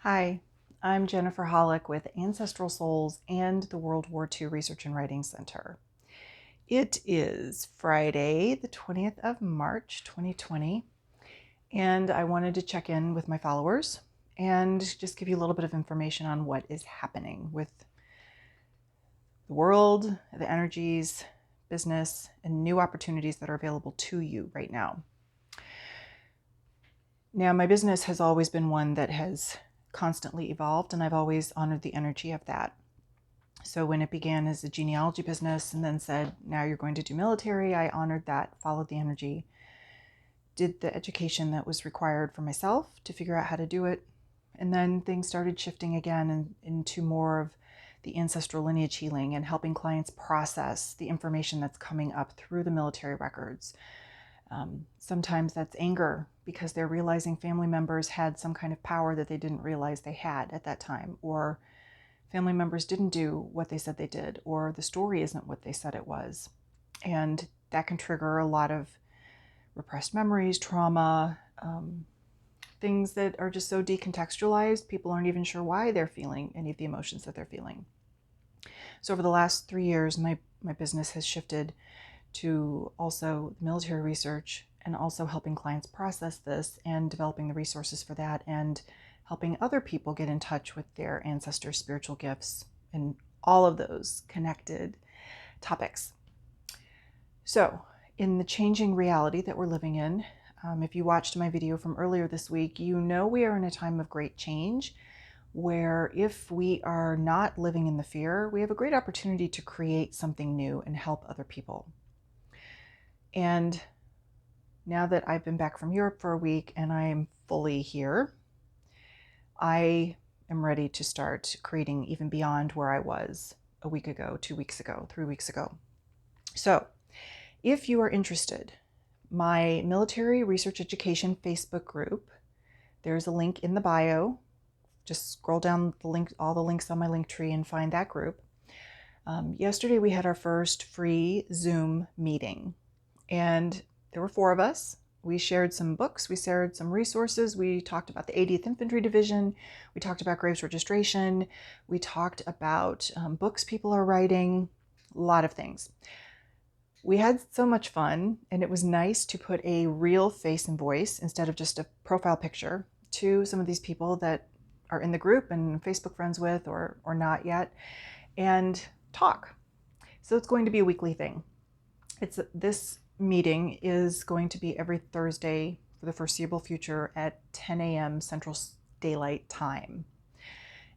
Hi, I'm Jennifer Hollick with Ancestral Souls and the World War II Research and Writing Center. It is Friday, the 20th of March, 2020, and I wanted to check in with my followers and just give you a little bit of information on what is happening with the world, the energies, business, and new opportunities that are available to you right now. Now, my business has always been one that has constantly evolved, and I've always honored the energy of that. So when it began as a genealogy business and then said, now you're going to do military, I honored that, followed the energy, did the education that was required for myself to figure out how to do it. And then things started shifting again into more of the ancestral lineage healing and helping clients process the information that's coming up through the military records. Sometimes that's anger because they're realizing family members had some kind of power that they didn't realize they had at that time, or family members didn't do what they said they did, or the story isn't what they said it was. And that can trigger a lot of repressed memories, trauma, things that are just so decontextualized, people aren't even sure why they're feeling any of the emotions that they're feeling. So over the last 3 years, my business has shifted to also military research and also helping clients process this and developing the resources for that and helping other people get in touch with their ancestors' spiritual gifts and all of those connected topics. So in the changing reality that we're living in, if you watched my video from earlier this week, you know we are in a time of great change where if we are not living in the fear, we have a great opportunity to create something new and help other people. And now that I've been back from Europe for a week and I am fully here, I am ready to start creating even beyond where I was a week ago, 2 weeks ago, 3 weeks ago. So if you are interested, my military research education Facebook group, there's a link in the bio. Just scroll down the link, all the links on my link tree, and find that group. Yesterday we had our first free Zoom meeting, and there were 4 of us. We shared some books, we shared some resources, we talked about the 80th Infantry Division, we talked about graves registration, we talked about books people are writing, a lot of things. We had so much fun, and it was nice to put a real face and voice instead of just a profile picture to some of these people that are in the group and Facebook friends with or not yet, and talk. So it's going to be a weekly thing. This meeting is going to be every Thursday for the foreseeable future at 10 a.m. Central Daylight Time.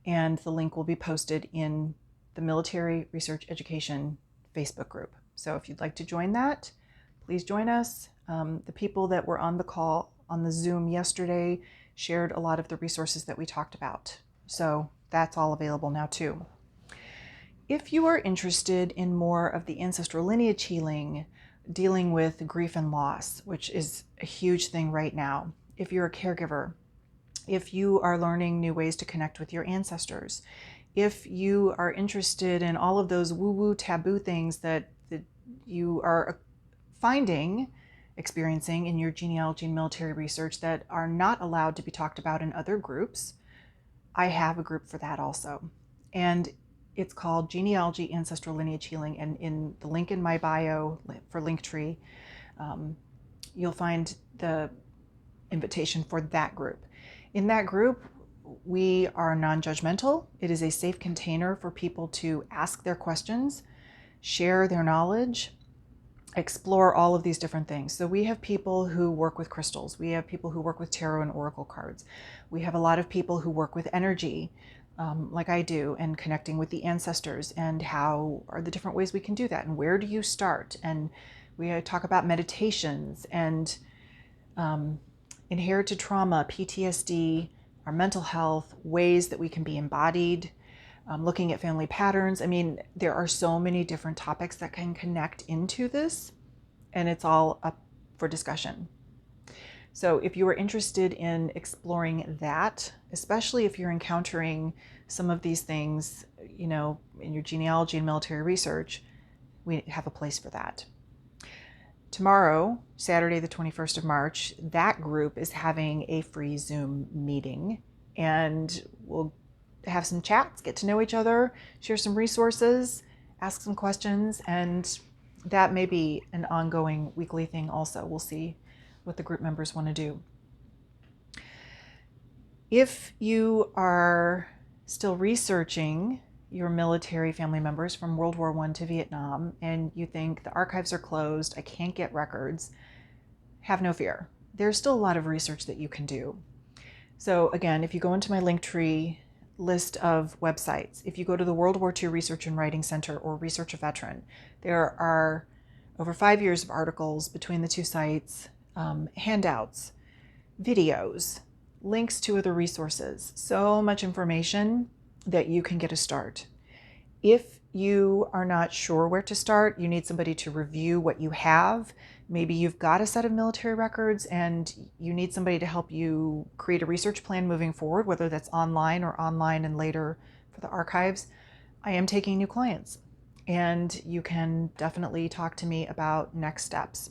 And the link will be posted in the Military Research Education Facebook group. So if you'd like to join that, please join us. The people that were on the call on the Zoom yesterday shared a lot of the resources that we talked about. So that's all available now too. If you are interested in more of the ancestral lineage healing, dealing with grief and loss, which is a huge thing right now, if you're a caregiver, if you are learning new ways to connect with your ancestors, if you are interested in all of those woo-woo taboo things that you are experiencing in your genealogy and military research that are not allowed to be talked about in other groups, I have a group for that also. And it's called Genealogy, Ancestral Lineage Healing. And in the link in my bio for Linktree, you'll find the invitation for that group. In that group, we are non-judgmental. It is a safe container for people to ask their questions, share their knowledge, explore all of these different things. So we have people who work with crystals. We have people who work with tarot and oracle cards. We have a lot of people who work with energy, like I do, and connecting with the ancestors, and how are the different ways we can do that, and where do you start? And we talk about meditations and inherited trauma, PTSD, our mental health, ways that we can be embodied, looking at family patterns. I mean, there are so many different topics that can connect into this, and it's all up for discussion. So if you are interested in exploring that, especially if you're encountering some of these things, in your genealogy and military research, we have a place for that. Tomorrow, Saturday, the 21st of March, that group is having a free Zoom meeting and we'll have some chats, get to know each other, share some resources, ask some questions, and that may be an ongoing weekly thing also. We'll see what the group members want to do. If you are still researching your military family members from World War I to Vietnam and you think the archives are closed, I can't get records, have no fear. There's still a lot of research that you can do. So again, if you go into my Linktree list of websites, if you go to the World War II Research and Writing Center or Research a Veteran, there are over 5 years of articles between the two sites, handouts, videos, links to other resources, so much information that you can get a start. If you are not sure where to start, you need somebody to review what you have. Maybe you've got a set of military records and you need somebody to help you create a research plan moving forward, whether that's online or online and later for the archives. I am taking new clients, and you can definitely talk to me about next steps.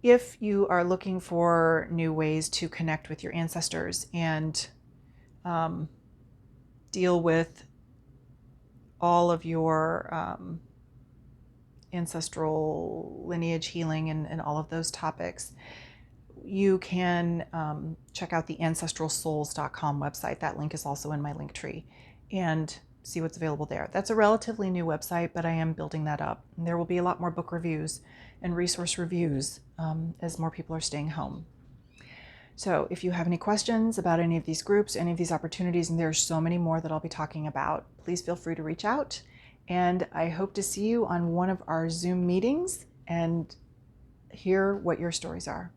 If you are looking for new ways to connect with your ancestors and deal with all of your ancestral lineage healing and all of those topics, you can check out the ancestralsouls.com website. That link is also in my Linktree, and see what's available there. That's a relatively new website, but I am building that up. And there will be a lot more book reviews and resource reviews as more people are staying home. So if you have any questions about any of these groups, any of these opportunities, and there's so many more that I'll be talking about, please feel free to reach out. And I hope to see you on one of our Zoom meetings and hear what your stories are.